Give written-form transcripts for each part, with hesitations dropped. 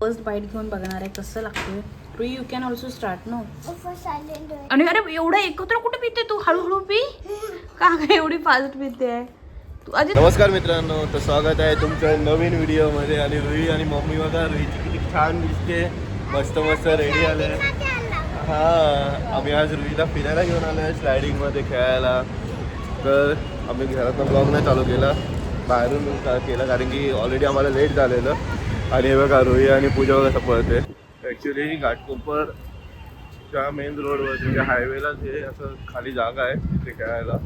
First bite घेऊन बघणार आहे कसं लागतोय. Rui you can also start no. आणि अरे एवढं एकत्र कुठे पिते तू? हळूहळू पी का एवढी फास्ट पिते आहे तू? अजय नमस्कार मित्रांनो, तर स्वागत आहे तुमच्या नवीन व्हिडिओमध्ये. आणि रुई आणि मम्मी बघा, रुईची किती छान दिसते, मस्त मस्त रेडी आले. हां, आम्ही आज रुईला फिरायला घेऊन आलो आहे, स्लायडिंगमध्ये खेळायला. तर आम्ही घरातनं ब्लॉग नाही चालू केला, बाहेरून केला कारण की ऑलरेडी आम्हाला लेट झालेलं. आणि हे बघा रुई आणि पूजा कसं पळते. ॲक्च्युली घाटकोपरच्या मेन रोडवर म्हणजे हायवेलाच हे असं खाली जागा आहे तिथे खेळायला.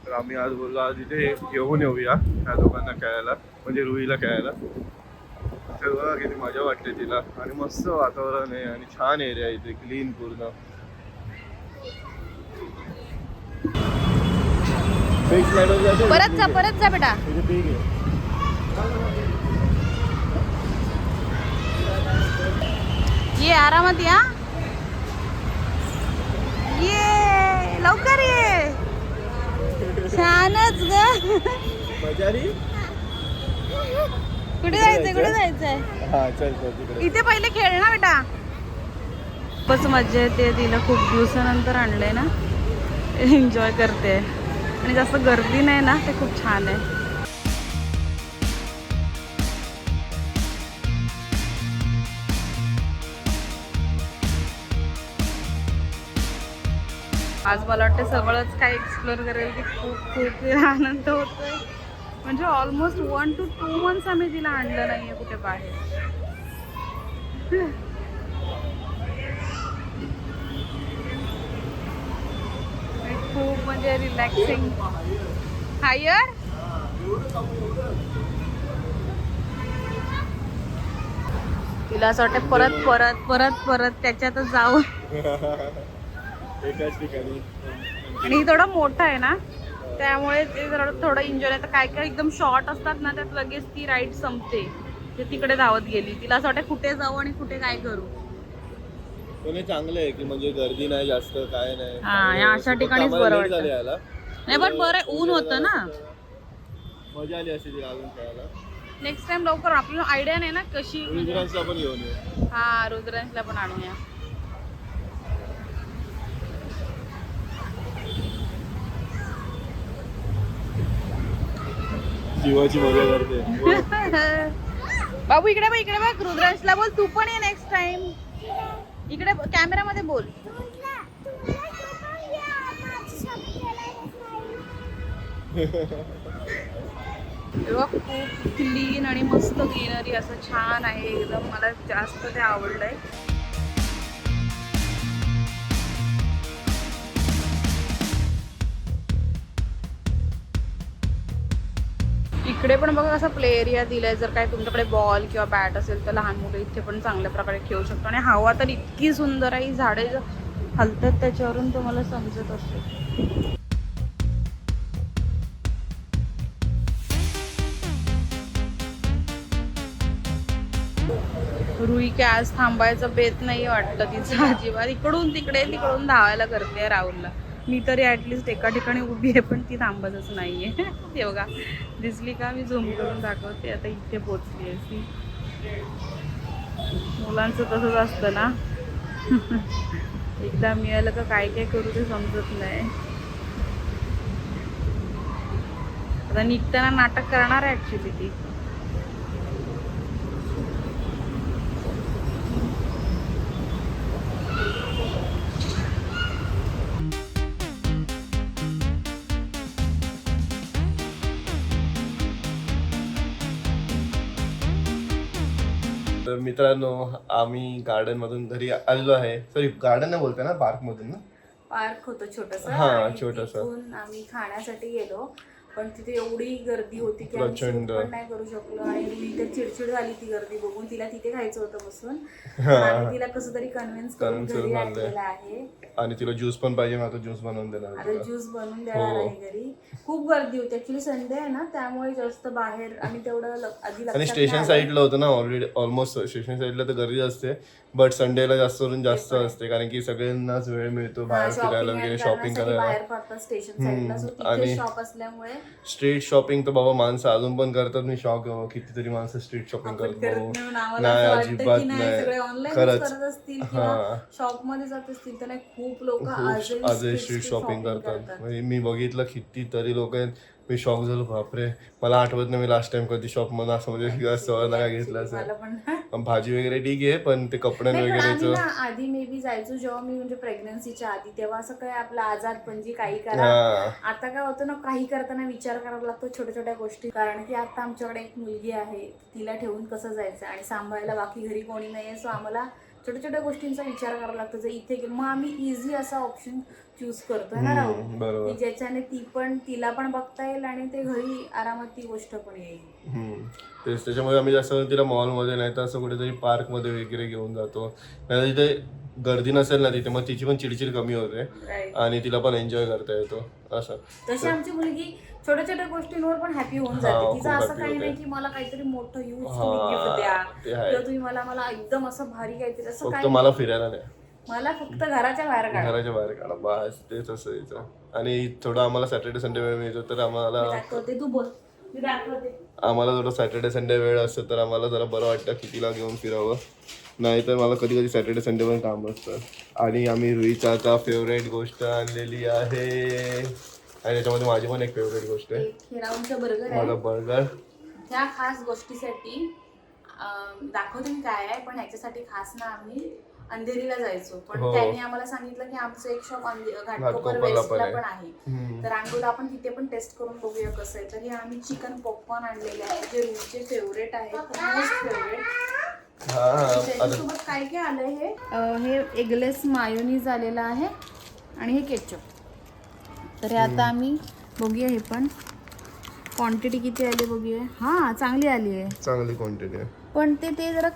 तर आम्ही आज बोललो आज इथे घेऊन येऊया ह्या दोघांना खेळायला, म्हणजे रुईला खेळायला. तर बघा किती मजा वाटते तिला. आणि मस्त वातावरण आहे आणि छान एरिया आहे इथे, क्लीन पूर्ण. परत जा बेटा. ये आरामात या, ये लवकर ये. छानच ग. कुठे जायचंय? हा चल तिकडे. इथे पहिले खेळ ना बेटा. खूपच मजा येते, तिला खूप दिवसानंतर आणलंय ना, एन्जॉय करते. आणि जास्त गर्दी नाही ना, ते खूप छान आहे. आज मला वाटतं सगळंच काय एक्सप्लोर करेल की खूप आनंद होतोय. म्हणजे ऑलमोस्ट 1 to 2 months आम्ही तिला आणलं नाहीये कुठे बाहेर. खूप म्हणजे रिलॅक्सिंग. हायर तिला असं वाटतं परत परत परत परत त्याच्यातच जाऊ. एकाच ठिकाणी. आणि ही थोडं मोठं आहे ना, त्यामुळे ते जरा थोडं एन्जॉय. आता काय काय एकदम शॉर्ट असतात ना, त्यात लगेच ती राईड संपते. ते तिकडे धावत गेली. तिला असं वाटतं कुठे जाऊ आणि कुठे काय करू. पण हे चांगलं आहे की म्हणजे गर्दी नाही जास्त, काय नाही. हा, या अशा ठिकाणीच बरं वाटतं. नाही पण बरं ऊन होतं ना, मजा आली अशी तिला अजून खेळायला. नेक्स्ट टाइम लवकर. आपल्याला आयडिया नाही ना कशी. रुद्रांशला पण घेऊन येऊ. हा, रुद्रांशला पण आणूया. जीवाची मजा करते. बाबू इकडे बघ. रुद्रांशला बोल तू पण ये नेक्स्ट टाइम. इकडे कॅमेरामध्ये बोल. खूप क्लीन आणि मस्त ग्रीनरी, असं छान आहे एकदम. मला जास्त ते आवडलंय. इकडे पण बघा असं प्ले एरिया दिलाय. जर काय तुमच्याकडे बॉल किंवा बॅट असेल तर लहान मुलं इथे पण चांगल्या प्रकारे खेळू शकतो. आणि हवा तर इतकी सुंदर आहे, झाडे हलतात त्याच्यावरून तुम्हाला समजत असेल. रुई काय आज थांबायचं बेत नाही वाटतं तिचं अजिबात. इकडून तिकडे धावायला करते राहुलला. मी तरी ॲटलिस्ट एका ठिकाणी उभी आहे, पण ती थांबतच नाहीये. ते बघा दिसली का, मी झूम करून दाखवते. आता इथे पोचली आहे ती. मुलांचं तसंच असतं ना, एकदा मिळालं का काय काय करू ते समजत नाही. आता निघताना नाटक करणार आहे ॲक्च्युली ती. तर मित्रांनो, आम्ही गार्डन मधून घरी आलेलो आहे. सॉरी, गार्डन नाही बोलते ना, पार्क मधून ना. पार्क होतं छोटंसं. हा, छोटंसं. आम्ही खाण्यासाठी गेलो, पण तिथे एवढी गर्दी होती की आम्ही प्रचंड शूट पण नाही करू शकलो. आणि इथे चिडचिड झाली ती गर्दी बघून. तिला तिथे खायचं होतं बसून. आम्ही तिला कसं तरी कन्व्हिन्स करून घरी आणलेलं आहे. आणि तिला ज्यूस पण पाहिजे, मग आता ज्यूस बनवून देणार. आता ज्यूस बनवून देणार आहे घरी. खूप गर्दी होती ऍक्च्युली, संडे आहे ना, त्यामुळे जास्त बाहेर आणि तेवढं आधी. आणि स्टेशन साईडला होतं ना, ऑलरेडी ऑलमोस्ट स्टेशन साईडला तर गर्दी असते. बट संडेला जास्त करून जास्त असते, कारण की सगळ्यांनाच वेळ मिळतो बाहेर फिरायला वगैरे, शॉपिंग करायला. बाहेर पडतात स्टेशन साईडला, आणि शॉप असल्यामुळे स्ट्रीट शॉपिंग तर बाबा माणसं अजून पण करतात. मी शॉक आहे कितीतरी माणसं स्ट्रीट शॉपिंग करतात बाबा. नाही अजिबात नाही खरंच. हा शॉप मध्ये जात असतील तर खूप लोक आजही स्ट्रीट शॉपिंग करतात. म्हणजे मी बघितलं कितीतरी लोक आहेत. मी शॉक झालो बापरे. मला आठवत नाही मी लास्ट टाइम कधी शॉप मध्ये असं म्हणजे सहज काय घेतलं असं. भाजी वगैरे ठीक आहे पण ते कपड्यां वगैरेच आधी मे बी जायचो जेव्हा मी म्हणजे प्रेग्नन्सीच्या आधी तेव्हा असं काय आपलं आजाद पणजी काही करा. आता काय होतं ना काही करताना विचार करावा लागतो छोट्या छोट्या गोष्टी. कारण की आता आमच्याकडे एक मुलगी आहे तिला ठेवून कसं जायचं आणि सांभाळायला बाकी घरी कोणी नाहीये. सो आम्हाला छोट्या छोट्या गोष्टींचा विचार करावा लागतो. जर इथे गेलो मग आम्ही इझी असा ऑप्शन चूज करतोय ना राहू की ज्याच्याने तिला पण बघता येईल आणि ते घरी आरामात ती गोष्ट पण येईल. तेच त्याच्यामुळे आम्ही जास्त तिला मॉलमध्ये नाही तर असं कुठेतरी पार्कमध्ये वगैरे घेऊन जातो. नाही तिथे गर्दी नसेल ना तिथे मग तिची पण चिडचिड कमी होते आणि तिला पण एन्जॉय करता येतो असं. तशी आमची मुलगी छोट्या छोट्या गोष्टींवर पण हॅपी होऊन जाते. तिचं असं काही नाही की मला काहीतरी मोठं गिफ्ट द्या किंवा तुम्ही मला एकदम असं भारी काहीतरी असं काही. मला फिरायला नाही. मला फक्त घराच्या बाहेर काढा बस तेच असायचं. आणि थोडं आम्हाला सॅटर्डे संडे वेळ मिळतो तर आम्हाला थोडं सॅटर्डे संडे वेळ असतो तर आम्हाला जरा बरं वाटतं की तिला घेऊन फिरावं. नाही तर मला कधी कधी सॅटर्डे संडे पण काम असतं. आणि आम्ही रुईचा आता फेवरेट गोष्ट आणलेली आहे आणि त्याच्यामध्ये माझी पण एक फेवरेट गोष्ट आहे माझा बर्गर. त्या खास गोष्टीसाठी दाखवते मी काय आहे पण ह्याच्यासाठी खास ना आम्ही अंधेरीला जायचो. पण त्यांनी आम्हाला सांगितलं की आमचं एक शॉप घाटकोपर वेस्टला पण आहे तर अंगोला आपण तिथे पण टेस्ट करून बघूया कसं आहे. तरी आम्ही चिकन पॉपकॉर्न आणलेले आहे जे रुईचे फेवरेट आहे मोस्ट फेवरेट. त्याच्यासोबत काय काय आलंय हे एगलेस मायोनीज आलेला आहे आणि हे केचप. तर हे आता आम्ही बघूया हे पण क्वांटिटी किती आली बघूया. हा चांगली आली आहे चांगली क्वांटिटी आहे पण ते जरा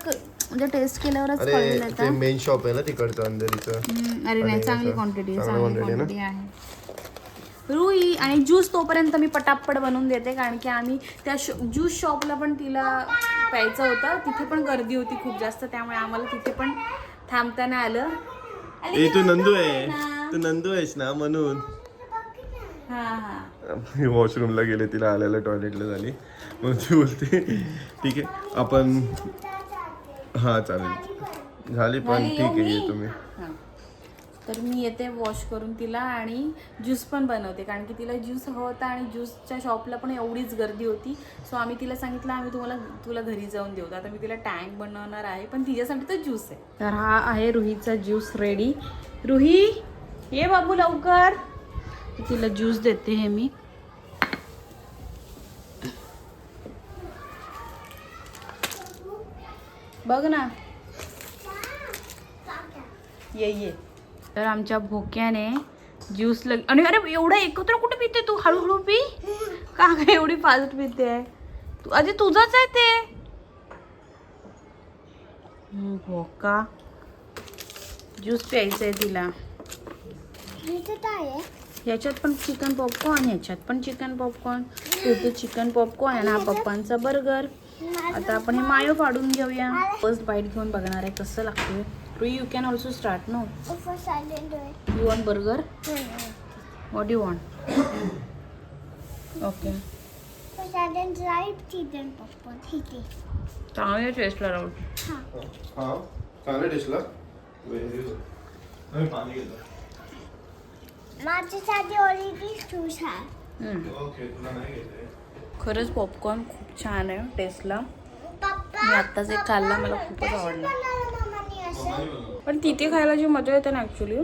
म्हणजे टेस्ट केल्यावरच कळेल. आता मेन शॉप आहे ना तिकडचं अंधेरीचं. अरे नाही चांगली क्वांटिटी आहे. रुई आणि ज्यूस तोपर्यंत मी पटापट बनवून देते कारण की आम्ही त्या ज्यूस शॉपला पण तिला प्यायचं होतं. तिथे पण गर्दी होती खूप जास्त त्यामुळे आम्हाला तिथे पण थांबताना आलं. तू नंदू आहेस ना म्हणून. मी वॉशरूमला गेले तिला आल्याला टॉयलेटला झाली मग ती बोलते ठीक आहे आपण हा चालेल झाली पण ठीक आहे तुम्ही. तर मी येते वॉश करून तिला आणि ज्यूस पण बनवते कारण की तिला ज्यूस हवं होता आणि ज्यूसच्या शॉपला पण एवढीच गर्दी होती. सो आम्ही तिला सांगितलं आम्ही तुला घरी जाऊन देऊ. आता मी तिला टँक बनवणार आहे पण तिच्यासाठी तर ज्यूस आहे. तर हा आहे रुहीचा ज्यूस रेडी. रुही ये बाबू लवकर. तिला ज्यूस देते हे मी. बघ ना ये. तर आमच्या भोक्याने ज्यूस आणि अरे एवढं एकत्र कुठे पिते तू. हळूहळू पी का एवढी फास्ट पिते आहे तू. अजय तुझंच आहे ते भोका. ज्यूस प्यायचं आहे तिला. याच्यात पण चिकन पॉपकॉर्न ह्याच्यात पण चिकन पॉपकॉर्न. तुझं चिकन पॉपकॉर्न आणि हा पप्पांचा बर्गर. आता आपण हे मायो पाडून घेऊया. फर्स्ट बाईट घेऊन बघणार आहे कसं लागतोय. Rui you can also start no. You want burger. What you want. Okay चांगल्या टेस्टला राहू. चांगल्या टेस्टला खरंच पॉपकॉर्न खूप छान आहे टेस्टला. मी आत्ताच एक खाल्ला मला खूपच आवडला. पण तिथे खायला जी मजा येते ना ॲक्च्युली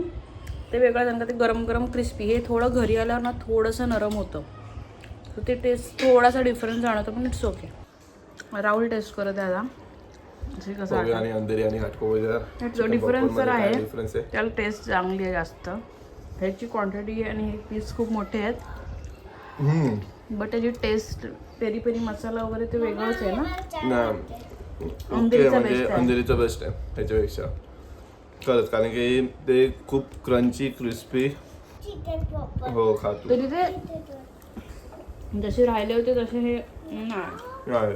ते वेगळं त्यांना ते गरम गरम क्रिस्पी. हे थोडं घरी आल्यावर ना थोडंसं नरम होतं तर ते टेस्ट थोडासा डिफरन्स जाणवतो पण इट्स ओके. राहुल टेस्ट करत आहे कसं डिफरन्स तर आहे त्याला टेस्ट चांगली आहे जास्त. ह्याची क्वांटिटी आणि हे पीस खूप मोठे आहेत बट त्याची टेस्ट पेरी पेरी मसाला वगैरे ते वेगळंच आहे ना. अंधेरीचं बेस्ट आहे ह्याच्यापेक्षा खरंच कारण की ते खूप क्रंची क्रिस्पी हो खातो. तरी ते जसे राहिले होते तसे हे नाही.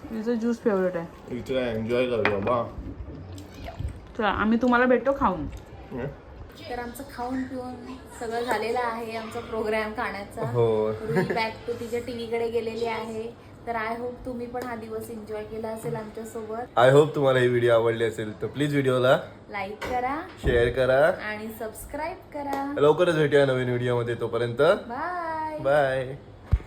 तिचं ज्यूस फेवरेट आहे. इथे एन्जॉय करूया बा. चला आम्ही तुम्हाला भेटतो खाऊन. तर आमचं खाऊन पिऊन सगळं झालेलं आहे आमचा प्रोग्राम खाण्याचा. हो. बॅक टू तिच्या टीव्हीकडे गेलेली आहे. तर आय होप तुम्ही पण हा दिवस एन्जॉय केला असेल आमच्यासोबत. आय होप तुम्हाला ही व्हिडिओ आवडली असेल तर प्लीज व्हिडिओला लाईक करा शेअर करा आणि सबस्क्राईब करा. लवकरच भेटूया नवीन व्हिडिओ मध्ये. तोपर्यंत बाय. बाय.